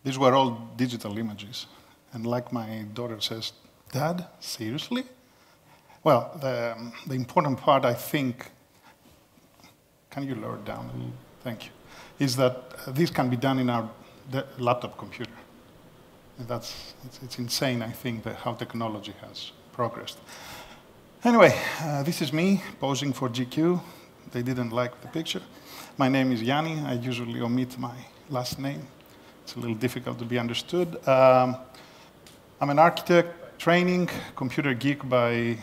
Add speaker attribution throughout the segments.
Speaker 1: These were all digital images. And like my daughter says, Dad, seriously? Well, the important part, I think, can you lower it down a little? Thank you. Is that this can be done in our laptop computer. And it's insane, I think, how technology has progressed. Anyway, this is me posing for GQ. They didn't like the picture. My name is Yanni. I usually omit my last name. It's a little difficult to be understood. I'm an architect, training, computer geek by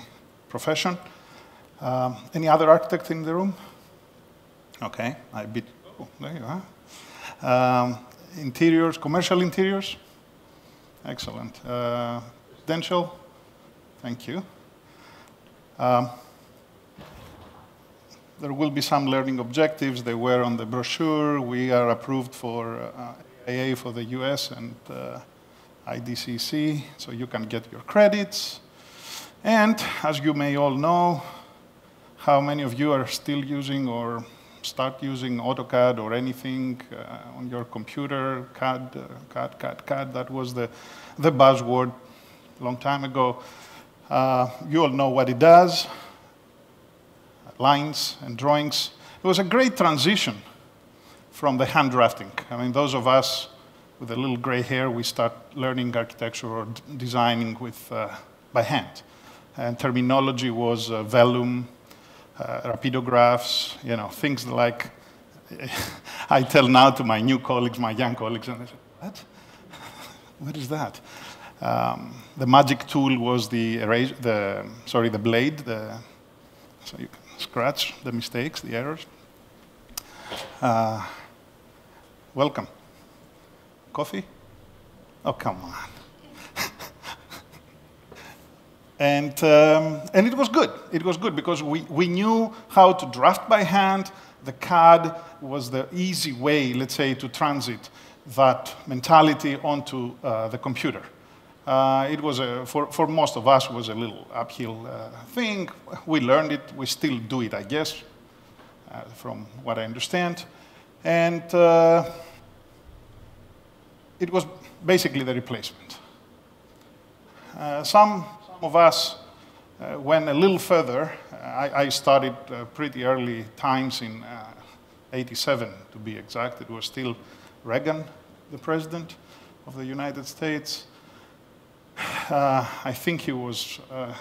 Speaker 1: profession. Any other architect in the room? Okay, oh, there you are. Interiors, commercial interiors? Excellent. Residential? Thank you. There will be some learning objectives. They were on the brochure. We are approved for AA for the US and IDCC, so you can get your credits. And as you may all know, how many of you are still using or start using AutoCAD or anything on your computer? CAD, that was the buzzword a long time ago. You all know what it does, lines and drawings. It was a great transition from the hand drafting. I mean, those of us with a little gray hair, we start learning architecture or designing by hand. And terminology was vellum, rapidographs, things like I tell now to my new colleagues, my young colleagues, and they say, what? What is that? The magic tool was the blade, so you can scratch the mistakes, the errors. Welcome. Coffee? Oh, come on. And it was good. It was good because we knew how to draft by hand. The CAD was the easy way, let's say, to transit that mentality onto the computer. It was, for most of us, was a little uphill thing. We learned it. We still do it, I guess, from what I understand. And it was basically the replacement. Some of us went a little further. I started pretty early times in '87, to be exact. It was still Reagan, the president of the United States. I think he was a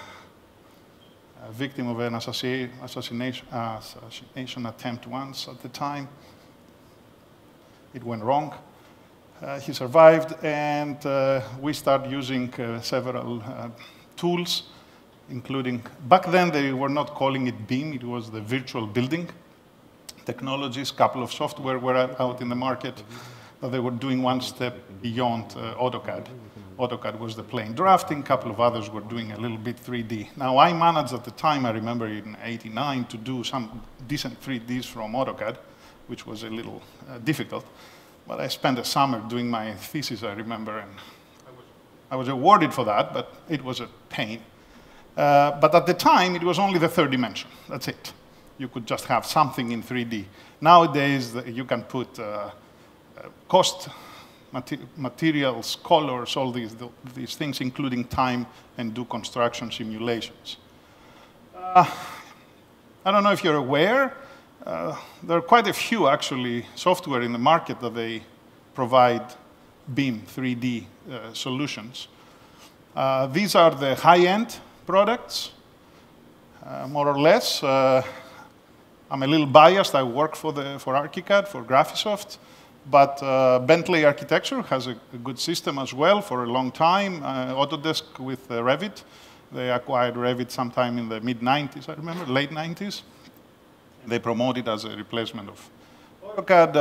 Speaker 1: victim of an assassination attempt once at the time. It went wrong. He survived, and we started using several tools, including, back then they were not calling it BIM, it was the virtual building technologies. A couple of software were out in the market, but they were doing one step beyond AutoCAD. AutoCAD was the plain drafting, a couple of others were doing a little bit 3D. Now I managed at the time, I remember in '89, to do some decent 3Ds from AutoCAD, which was a little difficult. But I spent a summer doing my thesis, I remember, and I was awarded for that, but it was a pain. But at the time, it was only the third dimension. That's it. You could just have something in 3D. Nowadays, you can put cost, materials, colors, all these things, including time, and do construction simulations. I don't know if you're aware, there are quite a few, actually, software in the market that they provide BIM 3D solutions. These are the high-end products, more or less. I'm a little biased. I work for Archicad, for Graphisoft. But Bentley Architecture has a good system as well for a long time. Autodesk with Revit. They acquired Revit sometime in the mid-90s, I remember, late 90s. They promote it as a replacement of AutoCAD.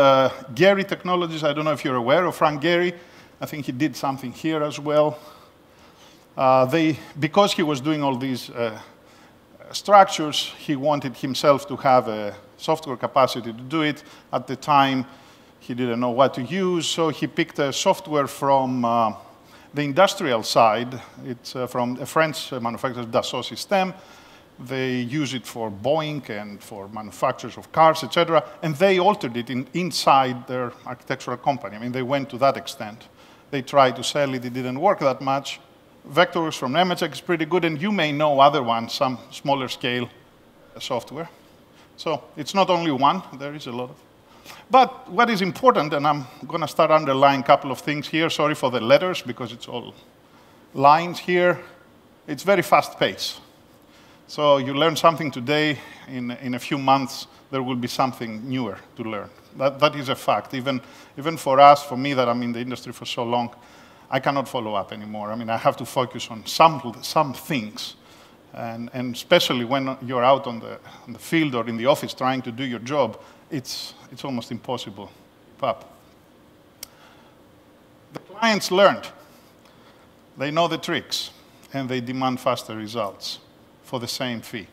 Speaker 1: Gehry Technologies, I don't know if you're aware of Frank Gehry. I think he did something here as well. Because he was doing all these structures, he wanted himself to have a software capacity to do it. At the time, he didn't know what to use, so he picked a software from the industrial side. It's from a French manufacturer, Dassault Systèmes. They use it for Boeing and for manufacturers of cars, etc. And they altered it inside their architectural company. I mean, they went to that extent. They tried to sell it, it didn't work that much. Vectorworks from Nemetschek is pretty good, and you may know other ones, some smaller scale software. So it's not only one, there is a lot of. But what is important, and I'm going to start underlining a couple of things here. Sorry for the letters, because it's all lines here. It's very fast pace. So you learn something today, in a few months, there will be something newer to learn. That is a fact. Even for us, for me that I'm in the industry for so long, I cannot follow up anymore. I mean, I have to focus on some things. And especially when you're out on the field or in the office trying to do your job, it's almost impossible. But the clients learned. They know the tricks, and they demand faster results for the same fee.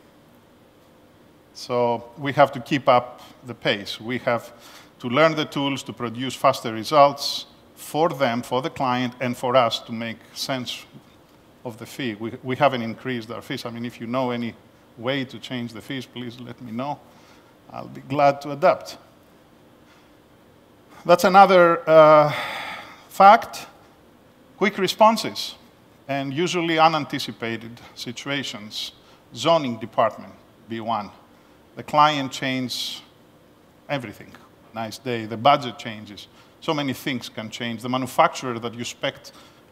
Speaker 1: So we have to keep up the pace. We have to learn the tools to produce faster results for them, for the client, and for us to make sense of the fee. We haven't increased our fees. I mean, if you know any way to change the fees, please let me know. I'll be glad to adapt. That's another fact. Quick responses and usually unanticipated situations. Zoning department, B1. The client changes everything. Nice day. The budget changes. So many things can change. The manufacturer that you spec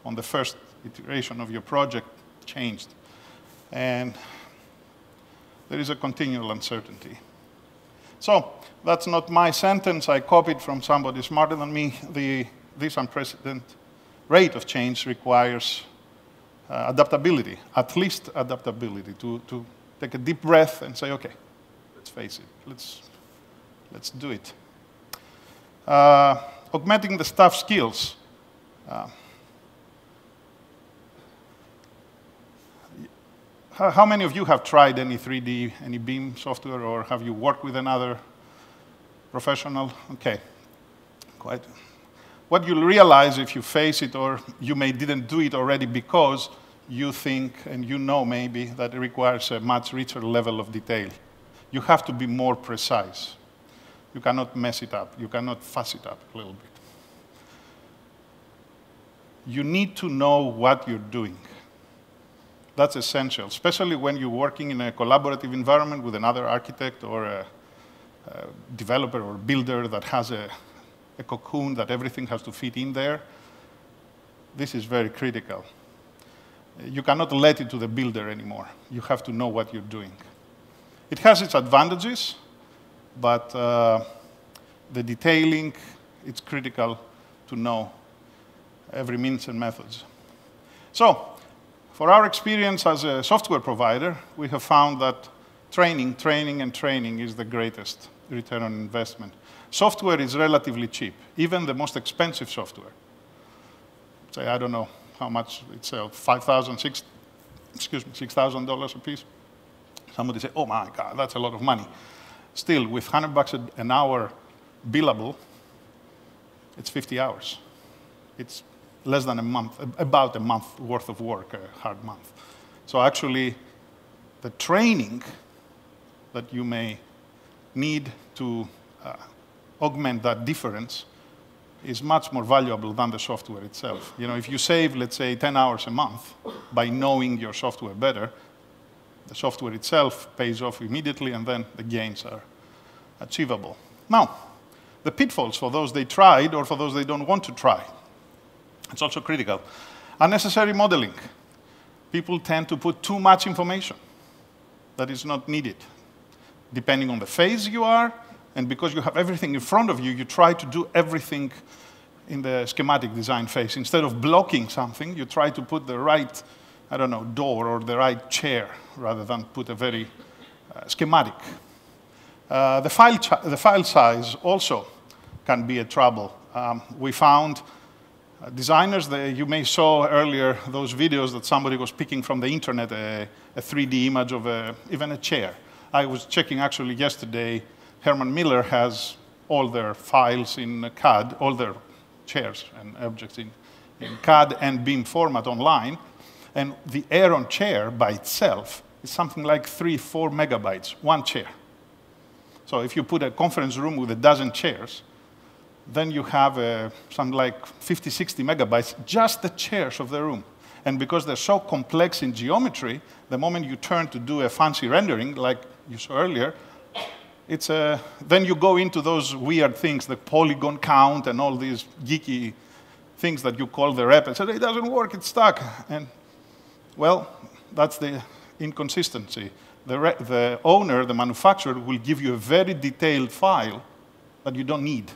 Speaker 1: on the first iteration of your project changed. And there is a continual uncertainty. So that's not my sentence. I copied from somebody smarter than me. This unprecedented rate of change requires adaptability, at least adaptability, to take a deep breath and say, okay, let's face it, let's do it. Augmenting the staff skills. How many of you have tried any 3D, any BIM software, or have you worked with another professional? Okay, quite. What you'll realize if you face it, or you didn't do it already because you think, and you know maybe, that it requires a much richer level of detail. You have to be more precise. You cannot mess it up. You cannot fuss it up a little bit. You need to know what you're doing. That's essential, especially when you're working in a collaborative environment with another architect or a developer or builder that has a cocoon that everything has to fit in there. This is very critical. You cannot let it to the builder anymore. You have to know what you're doing. It has its advantages, but the detailing, it's critical to know every means and methods. So, for our experience as a software provider, we have found that training is the greatest return on investment. Software is relatively cheap, even the most expensive software. Say, I don't know how much it sells, $6,000 a piece. Somebody say, oh my God, that's a lot of money. Still, with $100 an hour billable, it's 50 hours. It's less than a month, about a month worth of work, a hard month. So actually, the training that you may need to augment that difference is much more valuable than the software itself. You know, if you save, let's say, 10 hours a month by knowing your software better, the software itself pays off immediately, and then the gains are achievable. Now, the pitfalls for those they tried or for those they don't want to try. It's also critical. Unnecessary modeling. People tend to put too much information that is not needed. Depending on the phase you are, and because you have everything in front of you, you try to do everything in the schematic design phase. Instead of blocking something, you try to put the right, I don't know, door or the right chair, rather than put a very schematic. The file size also can be a trouble. We found designers, you may saw earlier those videos that somebody was picking from the internet, a 3D image of even a chair. I was checking actually yesterday, Herman Miller has all their files in CAD, all their chairs and objects in CAD and BIM format online. And the Aeron chair by itself is something like 3-4 megabytes, one chair. So if you put a conference room with a dozen chairs, then you have something like 50, 60 megabytes, just the chairs of the room. And because they're so complex in geometry, the moment you turn to do a fancy rendering, like you saw earlier, then you go into those weird things, the polygon count and all these geeky things that you call the rep and say, it doesn't work, it's stuck. And, well, that's the inconsistency. The owner, the manufacturer, will give you a very detailed file that you don't need.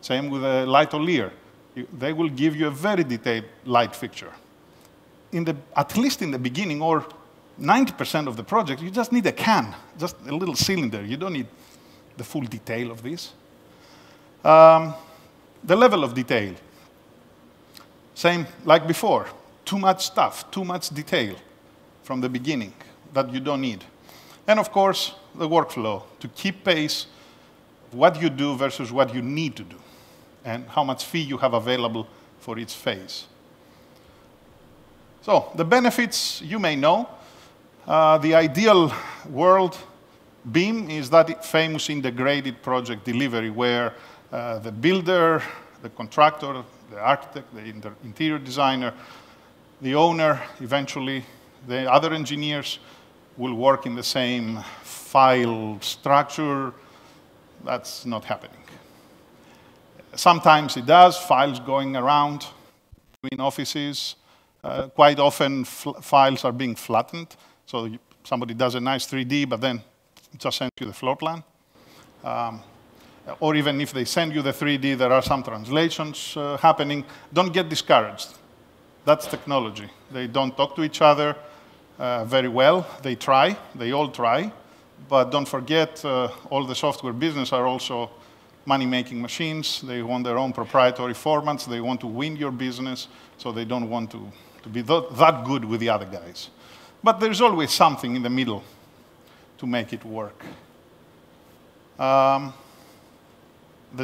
Speaker 1: Same with a light or leer. They will give you a very detailed light fixture. At least in the beginning, or 90% of the project, you just need a can, just a little cylinder. You don't need the full detail of this. The level of detail. Same like before. Too much stuff, too much detail from the beginning that you don't need. And of course, the workflow, to keep pace what you do versus what you need to do, and how much fee you have available for each phase. So the benefits you may know. The ideal world BIM is that famous integrated project delivery where the builder, the contractor, the architect, the interior designer, the owner, eventually the other engineers will work in the same file structure. That's not happening. Sometimes it does, files going around between offices. Quite often, files are being flattened. So somebody does a nice 3D, but then just sends you the floor plan. Or even if they send you the 3D, there are some translations happening. Don't get discouraged. That's technology. They don't talk to each other very well. They try. They all try. But don't forget, all the software business are also money-making machines. They want their own proprietary formats. They want to win your business, so they don't want to be that good with the other guys. But there's always something in the middle to make it work. The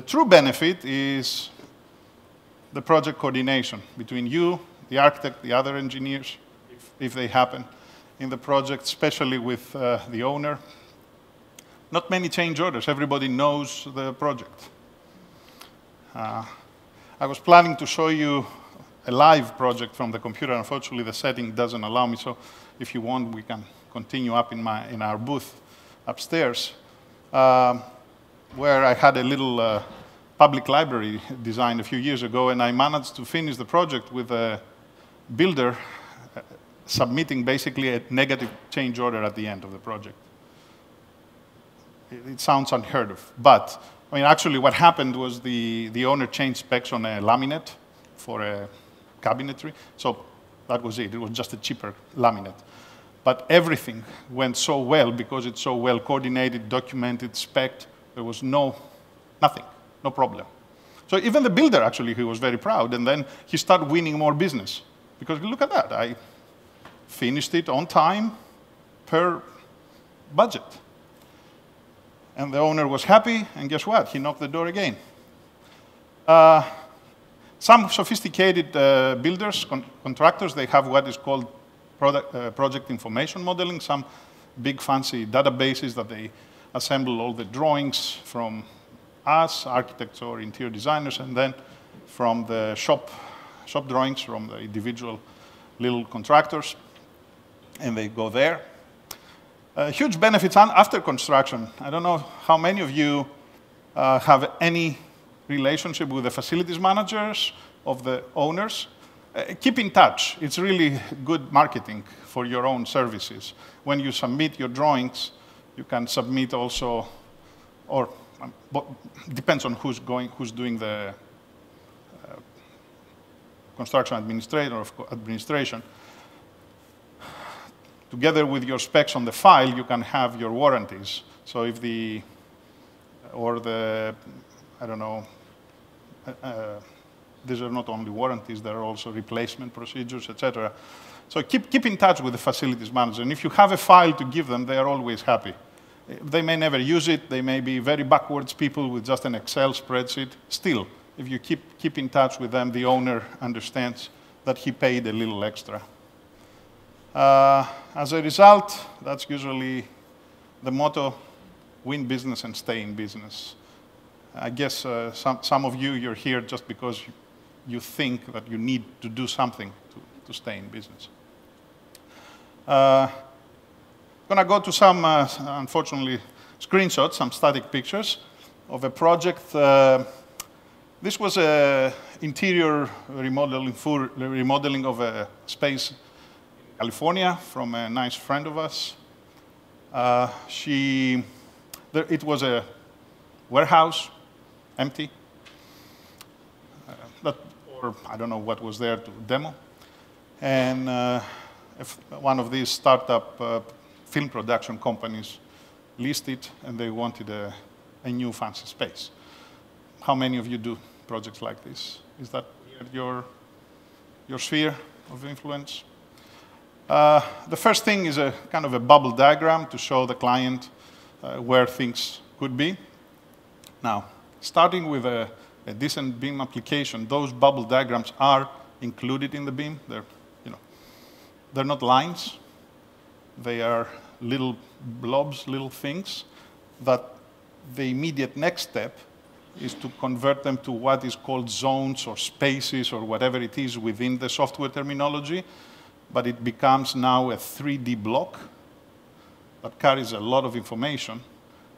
Speaker 1: true benefit is the project coordination between you, the architect, the other engineers, if they happen in the project, especially with the owner. Not many change orders. Everybody knows the project. I was planning to show you a live project from the computer. Unfortunately, the setting doesn't allow me, so if you want, we can continue up in our booth upstairs, where I had a little public library designed a few years ago, and I managed to finish the project with a builder submitting basically a negative change order at the end of the project. It sounds unheard of, but I mean, actually what happened was the owner changed specs on a laminate for a cabinetry, so that was it. It was just a cheaper laminate. But everything went so well because it's so well coordinated, documented, spec'd. There was nothing, no problem. So even the builder, actually, he was very proud, and then he started winning more business. Because look at that, I finished it on time per budget. And the owner was happy, and guess what? He knocked the door again. Some sophisticated builders, contractors, they have what is called project information modeling, some big fancy databases that they assemble all the drawings from us, architects or interior designers, and then from the shop drawings from the individual little contractors, and they go there. Huge benefits after construction. I don't know how many of you have any relationship with the facilities managers of the owners. Keep in touch. It's really good marketing for your own services. When you submit your drawings, you can submit also, or depends on who's doing the construction administration. Together with your specs on the file, you can have your warranties. So if I don't know, these are not only warranties, there are also replacement procedures, etc. So keep in touch with the facilities manager. And if you have a file to give them, they are always happy. They may never use it. They may be very backwards people with just an Excel spreadsheet. Still, if you keep in touch with them, the owner understands that he paid a little extra. As a result, that's usually the motto: win business and stay in business. I guess some of you, you're here just because you think that you need to do something to stay in business. I'm going to go to some, unfortunately, screenshots, some static pictures of a project. This was an interior remodeling of a space in California from a nice friend of us. It was a warehouse, empty, or I don't know what was there to demo. And one of these startup film production companies leased it, and they wanted a new fancy space. How many of you do projects like this? Is that your sphere of influence? The first thing is a kind of a bubble diagram to show the client where things could be. Now, starting with a decent BIM application, those bubble diagrams are included in the BIM. They're not lines. They are little blobs, little things that the immediate next step is to convert them to what is called zones or spaces or whatever it is within the software terminology. But it becomes now a 3D block that carries a lot of information,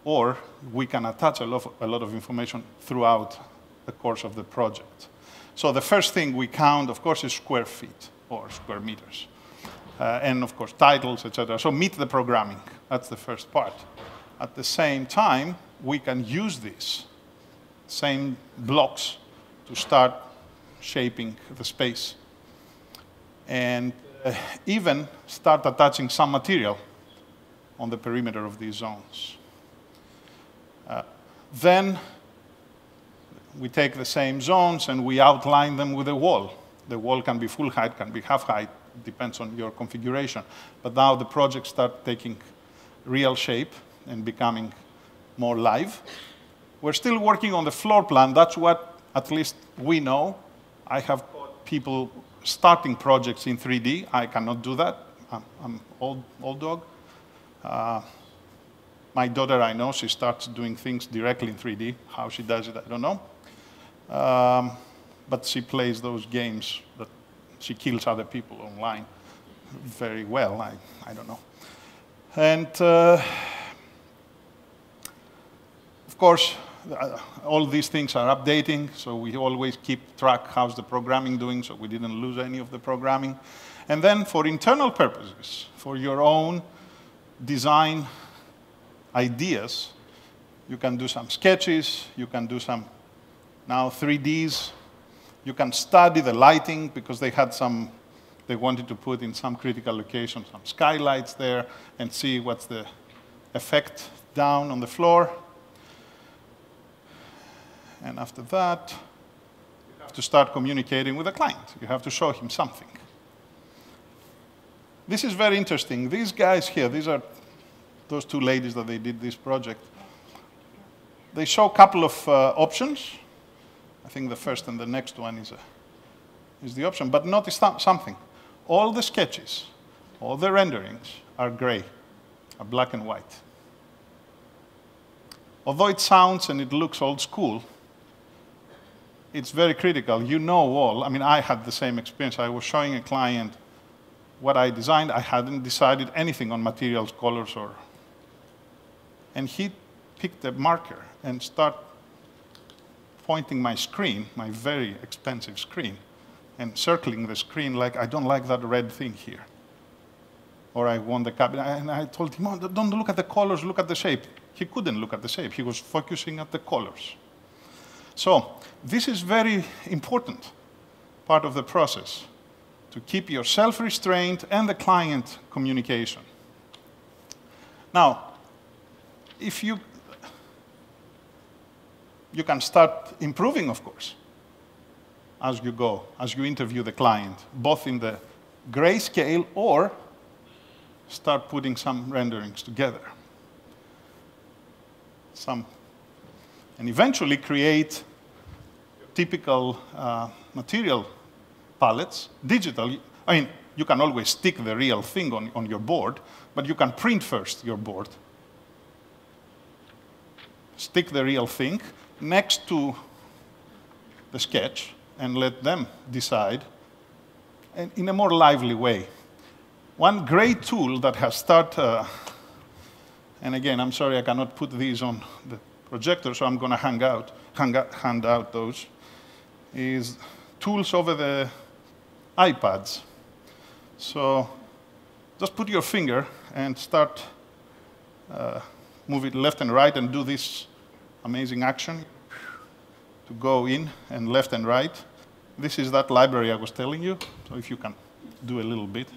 Speaker 1: or we can attach a lot of information throughout the course of the project. So the first thing we count, of course, is square feet or square meters. And of course, titles, etc. So meet the programming. That's the first part. At the same time, we can use these same blocks to start shaping the space. And even start attaching some material on the perimeter of these zones. Then we take the same zones and we outline them with a wall. The wall can be full height, can be half height, depends on your configuration. But now the projects start taking real shape and becoming more live. We're still working on the floor plan. That's what, at least, we know. I have people starting projects in 3D. I cannot do that. I'm old dog. My daughter, I know, she starts doing things directly in 3D. How she does it, I don't know. But she plays those games that she kills other people online very well. I don't know. And of course, all these things are updating, so we always keep track how's the programming doing, so we didn't lose any of the programming. And then for internal purposes, for your own design ideas, you can do some sketches, you can do some now 3Ds, you can study the lighting because they wanted to put in some critical locations some skylights there and see what's the effect down on the floor. And after that, you have to start communicating with the client. You have to show him something. This is very interesting. These guys here, these are those two ladies that they did this project. They show a couple of options. I think the first and the next one is the option. But notice something. All the sketches, all the renderings are gray, are black and white. Although it sounds and it looks old school, it's very critical. You know all. I mean, I had the same experience. I was showing a client what I designed. I hadn't decided anything on materials, colors, or... And he picked a marker and started pointing my screen, my very expensive screen, and circling the screen like, I don't like that red thing here. Or I want the cabinet. And I told him, oh, don't look at the colors, look at the shape. He couldn't look at the shape. He was focusing at the colors. So this is very important part of the process, to keep yourself restrained and the client communication. Now, if you can start improving, of course, as you go, as you interview the client, both in the grayscale or start putting some renderings together. And eventually create typical material palettes, digital. I mean, you can always stick the real thing on your board, but you can print first your board, stick the real thing, next to the sketch and let them decide and in a more lively way. One great tool that has started, and again, I'm sorry I cannot put these on the projector, so I'm going to hand out those, is tools over the iPads. So just put your finger and start move it left and right and do this amazing action to go in and left and right. This is that library I was telling you, so if you can do a little bit.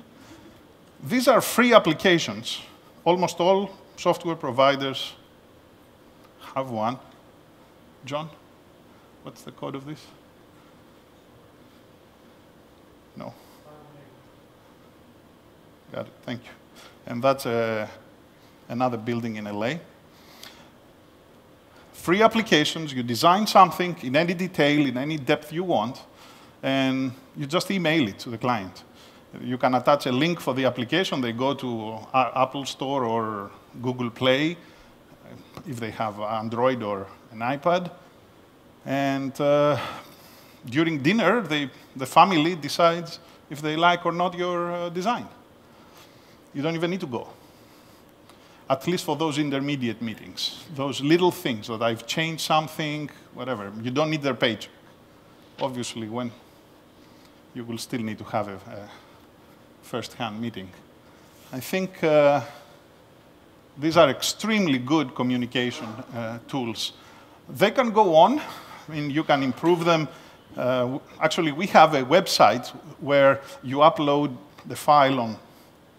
Speaker 1: These are free applications. Almost all software providers have one. John, what's the code of this? No. Got it, thank you. And that's another building in LA. Free applications, you design something in any detail, in any depth you want, and you just email it to the client. You can attach a link for the application. They go to Apple Store or Google Play, if they have Android or an iPad. And during dinner, the family decides if they like or not your design. You don't even need to go. At least for those intermediate meetings, those little things that I've changed something, whatever. You don't need their page. Obviously, when you will still need to have a first-hand meeting. I think these are extremely good communication tools. They can go on. I mean, you can improve them. Actually, we have a website where you upload the file on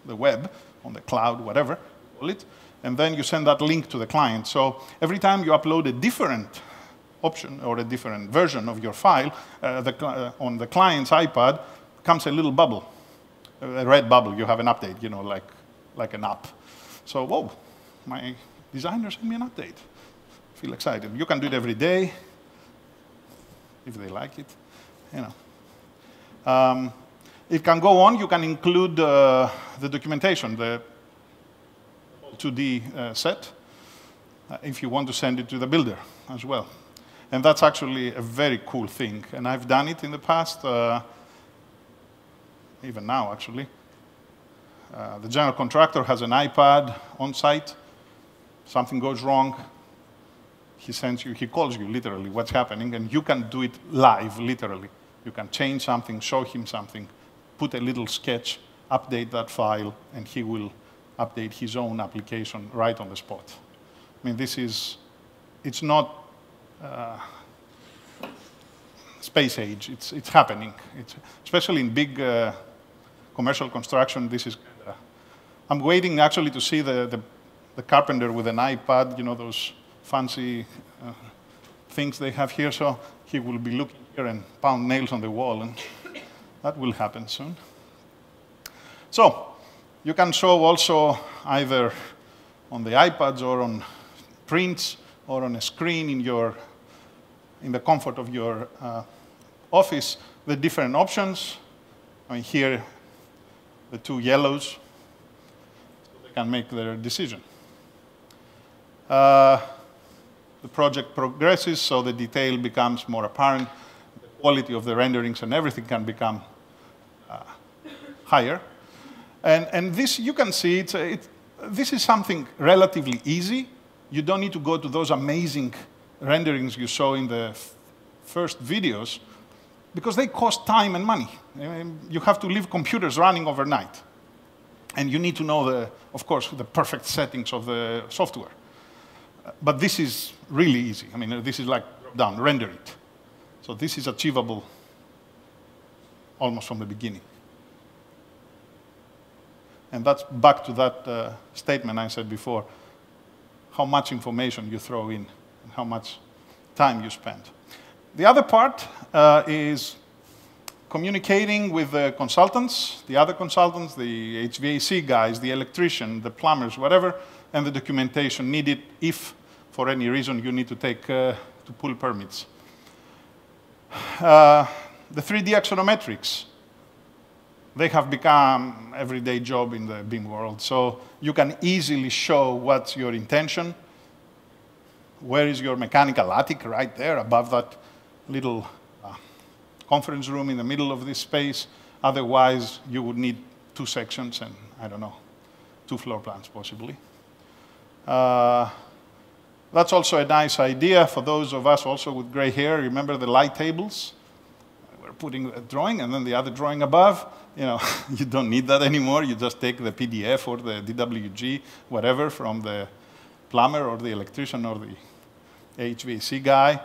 Speaker 1: the web, on the cloud, whatever, call it, and then you send that link to the client. So every time you upload a different option or a different version of your file, on the client's iPad comes a little bubble, a red bubble. You have an update, you know, like an app. So, whoa, my designer sent me an update. Feel excited. You can do it every day, if they like it, you know. It can go on. You can include the documentation, the 2D set, if you want to send it to the builder as well. And that's actually a very cool thing. And I've done it in the past, even now, actually. The general contractor has an iPad on site. Something goes wrong. He sends you, he calls you literally what's happening, and you can do it live, literally. You can change something, show him something, put a little sketch, update that file, and he will update his own application right on the spot. I mean, it's not space age, it's happening. Especially in big commercial construction, this is, I'm waiting actually to see the carpenter with an iPad, you know, those fancy things they have here, so he will be looking here and pound nails on the wall, and that will happen soon. So, you can show also either on the iPads or on prints or on a screen in the comfort of your office the different options. I mean, here, the two yellows, so they can make their decision. The project progresses, so the detail becomes more apparent. The quality of the renderings and everything can become higher. And this, you can see, this is something relatively easy. You don't need to go to those amazing renderings you saw in the first videos, because they cost time and money. You have to leave computers running overnight. And you need to know, of course, the perfect settings of the software. But this is really easy. I mean, this is like down, render it. So this is achievable almost from the beginning. And that's back to that statement I said before, how much information you throw in and how much time you spend. The other part is communicating with the consultants, the other consultants, the HVAC guys, the electrician, the plumbers, whatever, and the documentation needed if, for any reason, you need to to pull permits. The 3D axonometrics, they have become everyday job in the BIM world. So you can easily show what's your intention Where is your mechanical attic? Right there, above that little conference room in the middle of this space. Otherwise, you would need 2 sections and, I don't know, 2 floor plans possibly. That's also a nice idea for those of us also with gray hair. Remember the light tables? We're putting a drawing and then the other drawing above. You know, you don't need that anymore. You just take the PDF or the DWG, whatever, from the plumber or the electrician or the HVAC guy,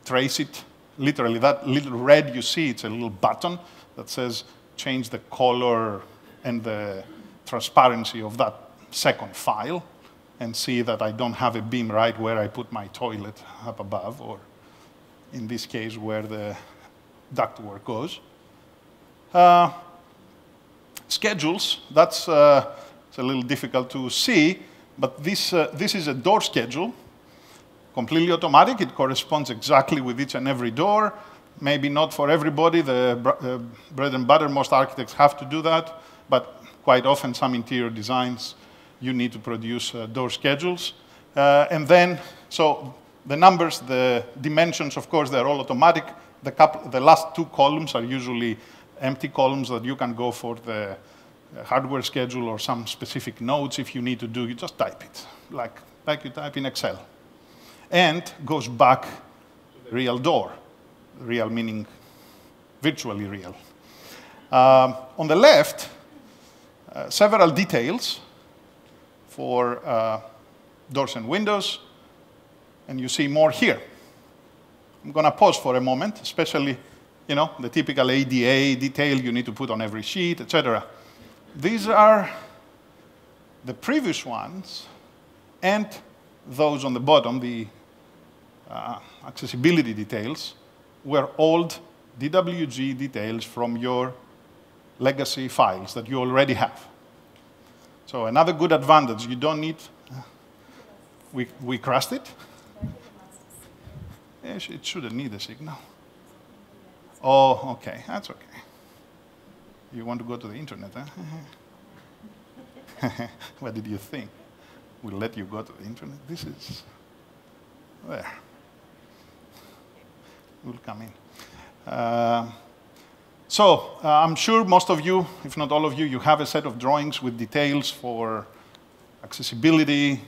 Speaker 1: trace it. Literally, that little red you see, it's a little button that says change the color and the transparency of that second file, and see that I don't have a beam right where I put my toilet up above, or in this case, where the ductwork goes. Schedules, that's it's a little difficult to see, but this is a door schedule, completely automatic. It corresponds exactly with each and every door. Maybe not for everybody. The bread and butter, most architects have to do that, but quite often some interior designs, you need to produce door schedules. And then, so the numbers, the dimensions, of course, they're all automatic. The last 2 columns are usually empty columns that you can go for the hardware schedule or some specific notes if you need to do. You just type it, like you type in Excel. And goes back to the real door. Real meaning virtually real. On the left, several details for doors and windows, and you see more here. I'm going to pause for a moment, especially, you know, the typical ADA detail you need to put on every sheet, etc. These are the previous ones and those on the bottom, the accessibility details, were old DWG details from your legacy files that you already have. So another good advantage, you don't need, we crushed it? Yes, it shouldn't need a signal. Oh, okay, that's okay. You want to go to the internet, huh? What did you think? We'll let you go to the internet? This is, there. We'll come in. I'm sure most of you, if not all of you, you have a set of drawings with details for accessibility,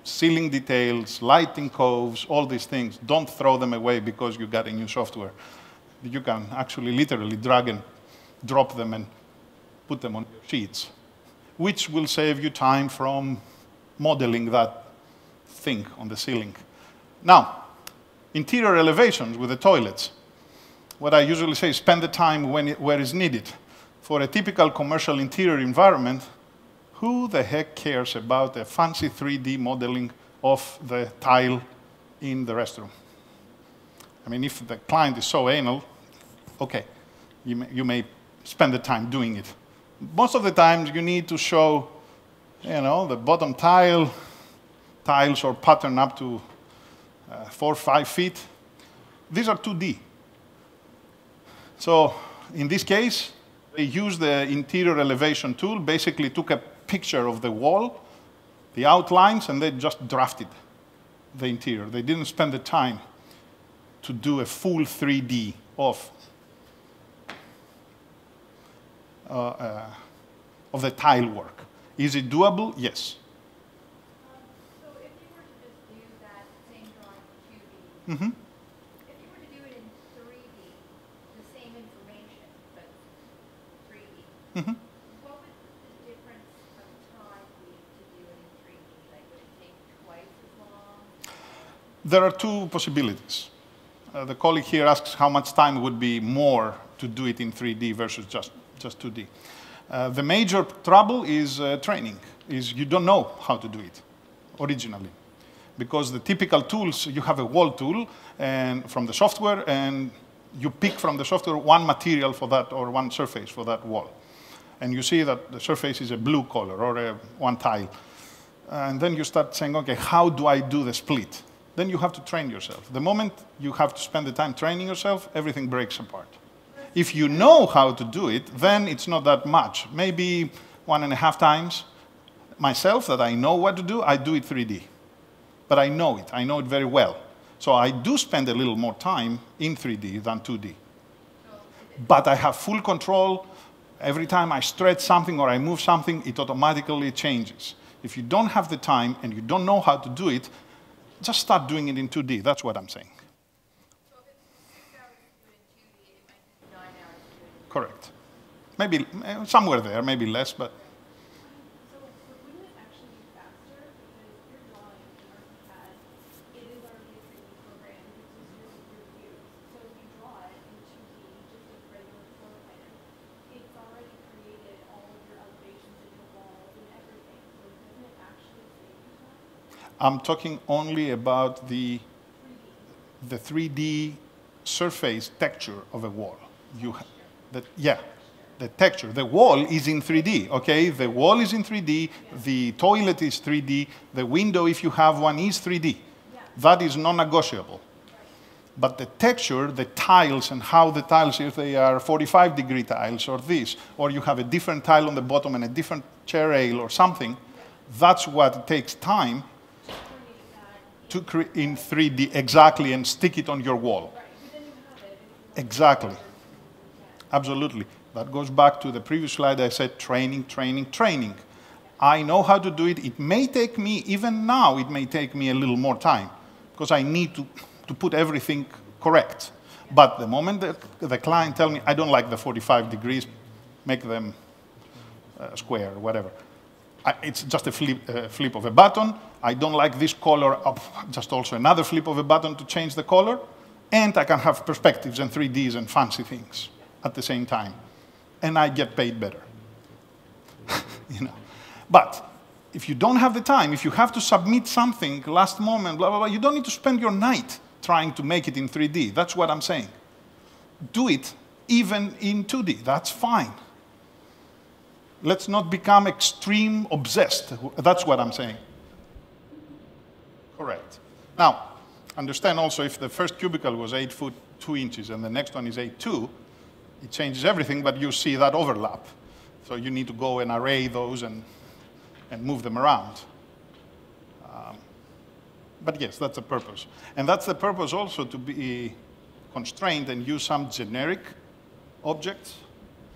Speaker 1: ceiling details, lighting coves, all these things. Don't throw them away because you got a new software. You can actually literally drag and drop them and put them on your sheets, which will save you time from modeling that thing on the ceiling. Now, interior elevations with the toilets. What I usually say is spend the time where it's needed. For a typical commercial interior environment, who the heck cares about a fancy 3D modeling of the tile in the restroom? I mean, if the client is so anal, okay, you may spend the time doing it. Most of the times you need to show, you know, the bottom tiles or pattern up to 4 or 5 feet. These are 2D. So in this case, they used the interior elevation tool, basically took a picture of the wall, the outlines, and they just drafted the interior. They didn't spend the time to do a full 3D of the tile work. Is it doable? Yes.
Speaker 2: So if you were to just do that same drawing in 2D,
Speaker 1: Mm-hmm.
Speaker 2: if you were to do it in 3D, the same information, but 3D,
Speaker 1: Mm-hmm.
Speaker 2: what would the difference of time be to do it in 3D? Like, would it take twice as long?
Speaker 1: There are 2 possibilities. The colleague here asks how much time would be more to do it in 3D versus just 2D. The major trouble is training, is you don't know how to do it originally. Because the typical tools, you have a wall tool and from the software, and you pick from the software one material for that or one surface for that wall. And you see that the surface is a blue color or one tile. And then you start saying, okay, how do I do the split? Then you have to train yourself. The moment you have to spend the time training yourself, everything breaks apart. If you know how to do it, then it's not that much. Maybe 1.5 times myself that I know what to do, I do it 3D. but I know it. I know it very well. So I do spend a little more time in 3D than 2D. But I have full control. Every time I stretch something or I move something, it automatically changes. If you don't have the time and you don't know how to do it, just start doing it in 2D. That's what I'm saying.
Speaker 2: So if it's 6 hours to do it in 2D, it might take 9 hours to do it in 2D.
Speaker 1: Correct. Maybe somewhere there, maybe less, but
Speaker 3: So wouldn't it actually be faster? Because your drawing in ArchiCAD, it is already a 3D program, which is your view. So if you draw it in 2D, just a regular floor plan, it's already created all of your elevations and your walls and everything. So doesn't it actually save you time?
Speaker 1: I'm talking only about the
Speaker 3: 3D.
Speaker 1: the 3D surface texture of a wall. Yeah, the texture. The wall is in 3D, okay? The wall is in 3D, the toilet is 3D, the window, if you have one, is 3D. That is non-negotiable. But the texture, the tiles, and how the tiles, if they are 45-degree tiles or this, or you have a different tile on the bottom and a different chair rail or something, that's what takes time to create in 3D exactly and stick it on your wall. Exactly. Absolutely. That goes back to the previous slide. I said training, training, training. I know how to do it. It may take me, even now, it may take me a little more time because I need to put everything correct. But the moment that the client tells me, I don't like the 45 degrees, make them square or whatever. It's just a flip of a button. I don't like this color, just also another flip of a button to change the color. And I can have perspectives and 3Ds and fancy things at the same time. And I get paid better. You know. But if you don't have the time, if you have to submit something last moment, blah, blah, blah, you don't need to spend your night trying to make it in 3D. That's what I'm saying. Do it even in 2D. That's fine. Let's not become extreme obsessed. That's what I'm saying. Correct. Now, understand also if the first cubicle was 8 foot 2 inches and the next one is 8'2", it changes everything, but you see that overlap. So you need to go and array those and move them around. But yes, that's the purpose. And that's the purpose also to be constrained and use some generic objects.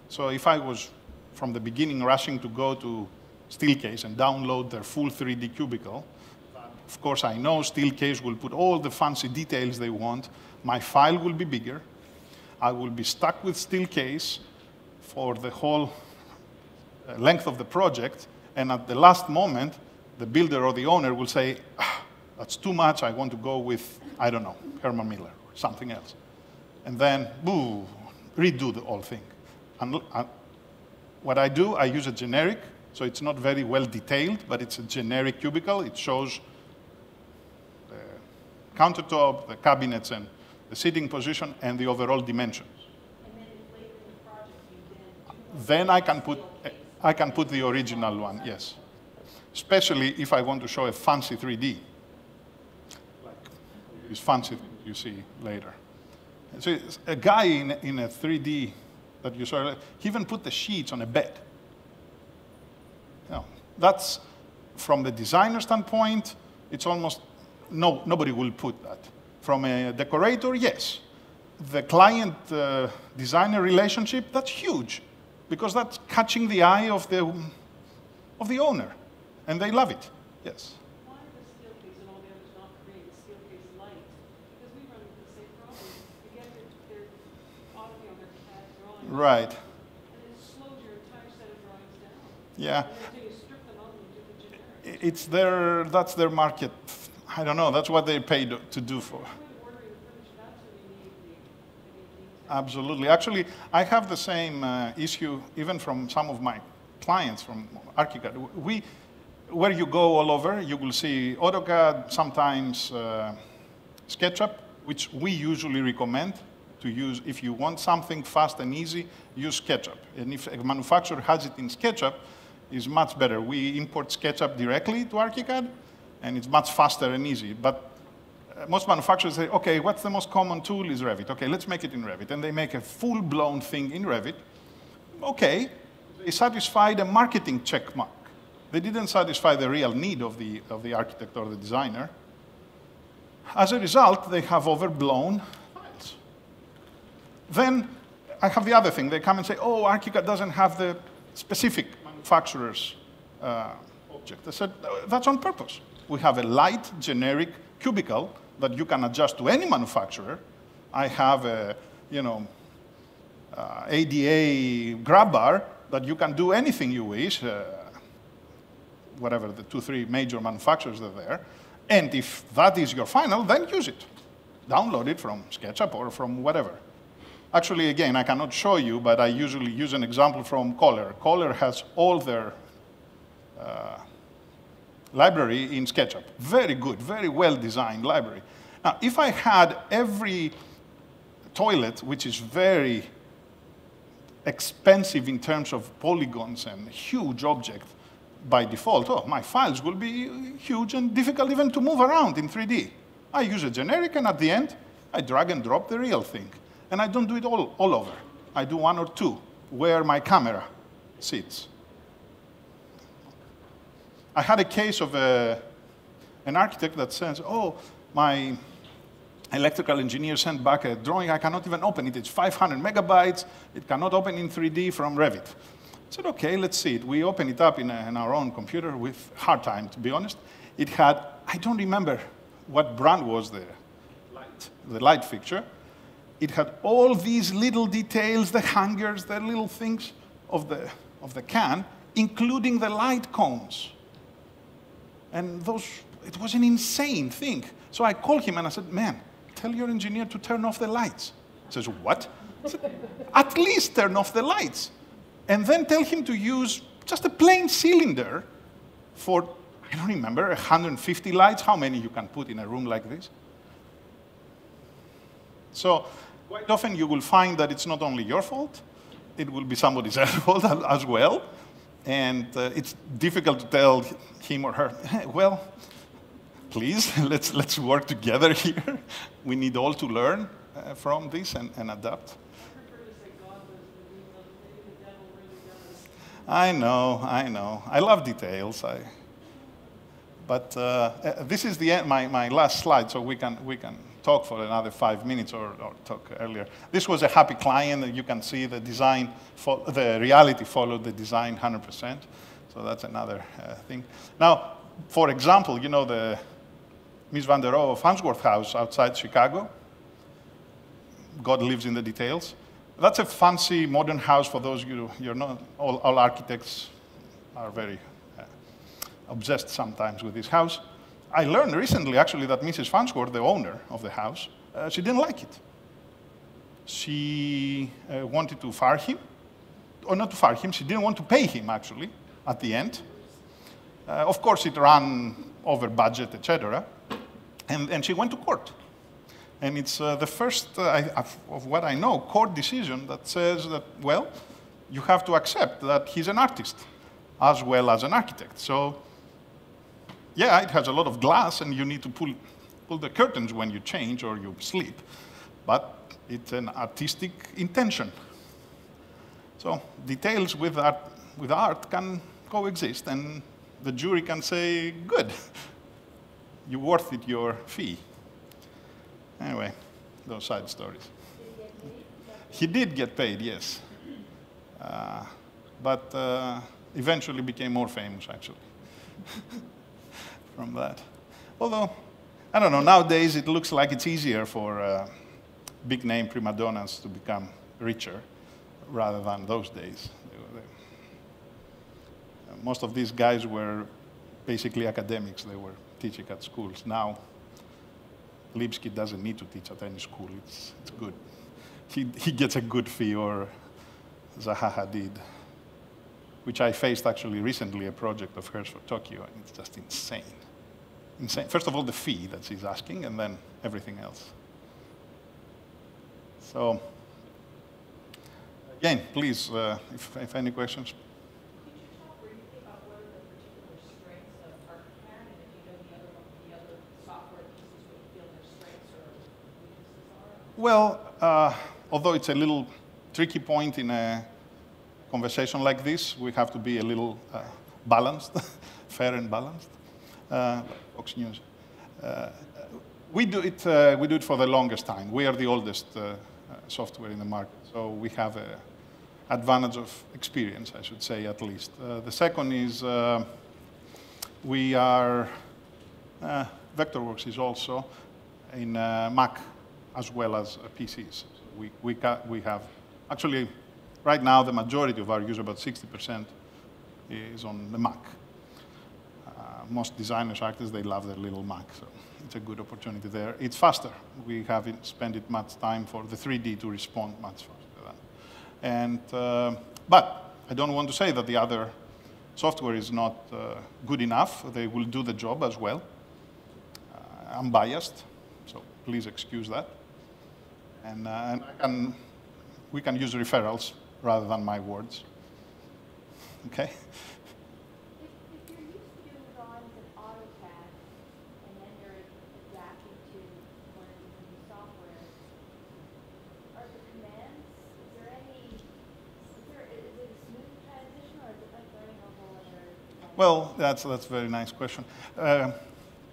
Speaker 1: So if I was from the beginning rushing to go to Steelcase and download their full 3D cubicle, of course I know Steelcase will put all the fancy details they want. My file will be bigger. I will be stuck with Steelcase for the whole length of the project, and at the last moment, the builder or the owner will say, that's too much, I want to go with, I don't know, Herman Miller or something else. And then, boo, redo the whole thing. And what I do, I use a generic, so it's not very well detailed, but it's a generic cubicle. It shows the countertop, the cabinets, and the seating position, and the overall dimensions.
Speaker 3: And then if later in the project you
Speaker 1: Then I can put the original one, yes. Especially if I want to show a fancy 3D. Like this fancy thing you see later. So a guy in a 3D that you saw, he even put the sheets on a bed. You know, that's, from the designer standpoint, it's almost, nobody will put that. From a decorator, yes. The client-designer relationship, that's huge, because that's catching the eye of the owner, and they love it, yes.
Speaker 4: Why are the Steelcase and all the others not creating Steelcase Lite? Because we run into the same problem. You get their audio, their CAD drawings.
Speaker 1: Right.
Speaker 4: And it slows your entire set of drawings down.
Speaker 1: Yeah.
Speaker 4: And until you strip them out and do the generic.
Speaker 1: It's that's their market. I don't know, that's what they paid to do for.
Speaker 4: Ordering the furniture, that's when you need the detail.
Speaker 1: Absolutely. Actually, I have the same issue even from some of my clients from ArchiCAD. Where you go all over, you will see AutoCAD, sometimes SketchUp, which we usually recommend to use. If you want something fast and easy, use SketchUp. And if a manufacturer has it in SketchUp, it's much better. We import SketchUp directly to ArchiCAD, and it's much faster and easy. But most manufacturers say, okay, what's the most common tool is Revit. Okay, let's make it in Revit. And they make a full-blown thing in Revit. Okay, they satisfied a marketing check mark. They didn't satisfy the real need of the architect or the designer. As a result, they have overblown files. Then I have the other thing. They come and say, oh, Archicad doesn't have the specific manufacturer's object. I said, that's on purpose. We have a light, generic cubicle that you can adjust to any manufacturer. I have a, ADA grab bar that you can do anything you wish, whatever the 2, 3 major manufacturers are there. And if that is your final, then use it. Download it from SketchUp or from whatever. Actually, again, I cannot show you, but I usually use an example from Kohler. Kohler has all their library in SketchUp. Very good, very well-designed library. Now, if I had every toilet, which is very expensive in terms of polygons and huge object by default, oh, my files will be huge and difficult even to move around in 3D. I use a generic, and at the end, I drag and drop the real thing. And I don't do it all over. I do 1 or 2, where my camera sits. I had a case of an architect that says, oh, my electrical engineer sent back a drawing. I cannot even open it. It's 500 megabytes. It cannot open in 3D from Revit. I said, OK, let's see it. We opened it up in our own computer with hard time, to be honest. It had, I don't remember what brand was the light fixture. It had all these little details, the hangers, the little things of the can, including the light cones. And it was an insane thing. So I called him and I said, man, tell your engineer to turn off the lights. He says, what? I said, at least turn off the lights. And then tell him to use just a plain cylinder for, I don't remember, 150 lights, how many you can put in a room like this. So quite often you will find that it's not only your fault, it will be somebody else's fault as well. And it's difficult to tell him or her, hey, well, please, let's work together here. We need all to learn from this and adapt.
Speaker 4: I prefer to say God lives in the details. Maybe the devil really does.
Speaker 1: I know. I love details. But this is the end, my last slide, so we can talk for another 5 minutes or talk earlier. This was a happy client. You can see the design, the reality followed the design 100%. So that's another thing. Now, for example, the Mies van der Rohe of Farnsworth House outside Chicago. God lives in the details. That's a fancy modern house for those you're not, all architects are very obsessed sometimes with this house. I learned recently, actually, that Mrs. Farnsworth, the owner of the house, she didn't like it. She wanted to fire him, or not to fire him, she didn't want to pay him, actually, at the end. Of course, it ran over budget, etc. And she went to court. And it's the first, of what I know, court decision that says that, well, you have to accept that he's an artist as well as an architect. So, yeah, it has a lot of glass, and you need to pull the curtains when you change or you sleep. But it's an artistic intention. So details with art can coexist, and the jury can say, good, you're worth it your fee. Anyway, those side stories. He did get paid, yes. But eventually became more famous, actually, from that. Although, I don't know, nowadays it looks like it's easier for big-name prima donnas to become richer rather than those days. Most of these guys were basically academics. They were teaching at schools. Now, Lipsky doesn't need to teach at any school. It's good. He gets a good fee, or Zaha Hadid, which I faced actually recently, a project of hers for Tokyo, and it's just insane. Insane. First of all, the fee that she's asking, and then everything else. So, again, please, if any questions.
Speaker 2: Could you talk briefly about what are the particular strengths of ArchiCAD, and if you know the other software pieces, what you feel their strengths or weaknesses are?
Speaker 1: Well, although it's a little tricky point in a conversation like this, we have to be a little balanced, fair and balanced. Fox News. We do it for the longest time. We are the oldest software in the market, so we have an advantage of experience, I should say, at least. The second is we are, Vectorworks is also in Mac as well as PCs. So we have, actually, right now the majority of our users, about 60%, is on the Mac. Most designers, architects, they love their little Mac, so it's a good opportunity there. It's faster. We haven't spent it much time for the 3D to respond much faster. And, but I don't want to say that the other software is not good enough. They will do the job as well. I'm biased, so please excuse that. And we can use referrals rather than my words. Okay?
Speaker 3: If you're used to doing drawings in AutoCAD, and then you're adapting to one of these new softwares, are the commands, is it a smooth transition, or is it like learning a whole other?
Speaker 1: Well, that's a very nice question.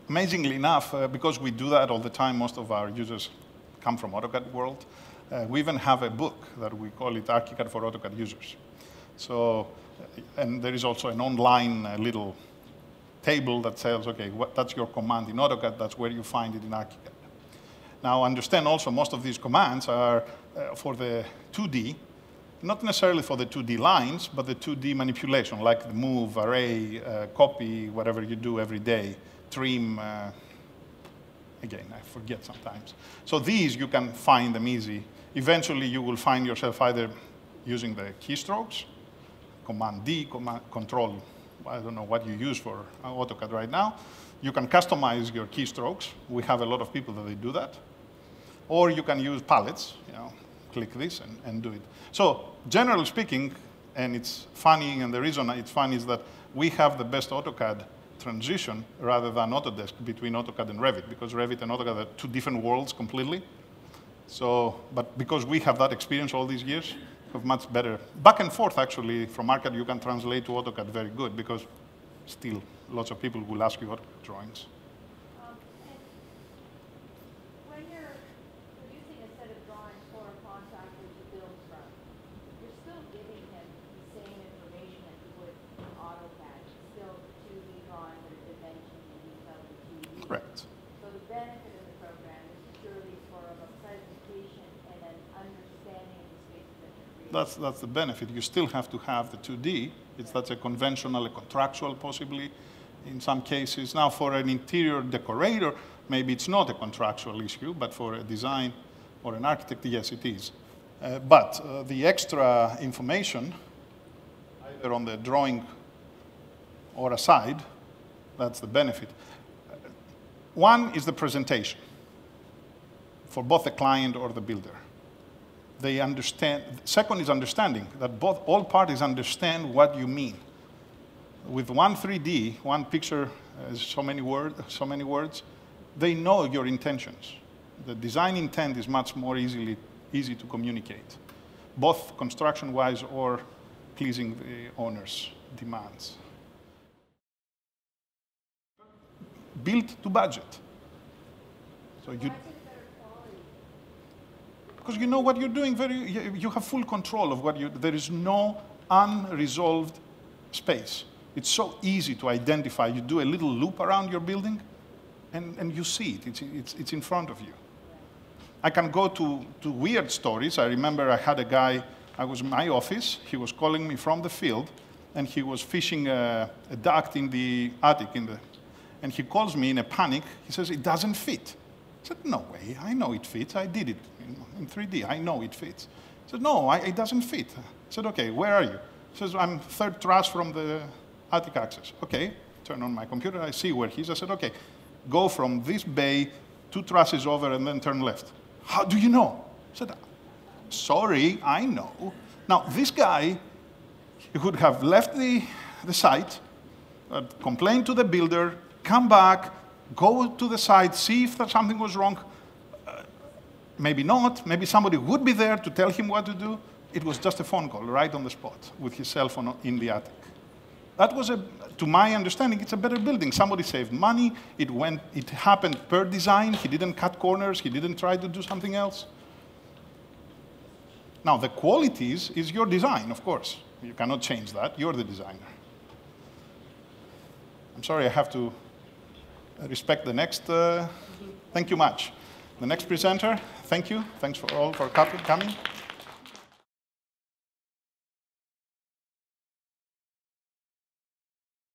Speaker 1: Amazingly enough, because we do that all the time, most of our users come from AutoCAD world. We even have a book that we call it ArchiCAD for AutoCAD users. So, and there is also an online little table that says, okay, that's your command in AutoCAD, that's where you find it in ArchiCAD. Now, understand also most of these commands are for the 2D, not necessarily for the 2D lines, but the 2D manipulation, like the move, array, copy, whatever you do every day, trim, again, I forget sometimes. So these, you can find them easy. Eventually, you will find yourself either using the keystrokes, Command D, Control, I don't know what you use for AutoCAD right now. You can customize your keystrokes. We have a lot of people that they do that. Or you can use palettes, click this and do it. So generally speaking, and it's funny, and the reason it's funny is that we have the best AutoCAD transition rather than Autodesk between AutoCAD and Revit, because Revit and AutoCAD are two different worlds completely. So, but because we have that experience all these years, we have much better. Back and forth, actually, from ArchiCAD, you can translate to AutoCAD very good, because still lots of people will ask you AutoCAD drawings.
Speaker 3: And when you're producing a set of drawings for a contractor to build from, you're still giving him the same information that you would in AutoCAD. It's still 2D drawings that are dimensioned and detailed in 2D.
Speaker 1: Correct.
Speaker 3: So the benefit of the program is purely for a presentation and an understanding of the spaces that you're creating.
Speaker 1: That's the benefit. You still have to have the 2D. That's a conventional, a contractual possibly in some cases. Now for an interior decorator, maybe it's not a contractual issue, but for a design or an architect, yes, it is. But the extra information, either on the drawing or aside, that's the benefit. One is the presentation for both the client or the builder. They understand. Second is understanding, that all parties understand what you mean. With one 3D, one picture, so many words, they know your intentions. The design intent is much more easy to communicate, both construction-wise or pleasing the owner's demands. Built to budget. So you. Because you know what you're doing, you have full control of what there is no unresolved space. It's so easy to identify. You do a little loop around your building, and you see it. It's in front of you. I can go to weird stories. I remember I had a guy, I was in my office, he was calling me from the field, and he was fishing a duct in the attic, and he calls me in a panic. He says, it doesn't fit. I said, no way, I know it fits. I did it in 3D, I know it fits. He said, no, it doesn't fit. I said, okay, where are you? He says, I'm third truss from the attic access. Okay, turn on my computer, I see where he is. I said, okay, go from this bay, 2 trusses over, and then turn left. How do you know? I said, sorry, I know. Now, this guy, he could have left the site, complained to the builder, come back, go to the site, see if something was wrong. Maybe not. Maybe somebody would be there to tell him what to do. It was just a phone call right on the spot with his cell phone in the attic. That was, to my understanding, it's a better building. Somebody saved money. It happened per design. He didn't cut corners. He didn't try to do something else. Now, the qualities is your design, of course. You cannot change that. You're the designer. I'm sorry, I have to respect the next. Thank you much. The next presenter, thank you. Thanks for all for coming.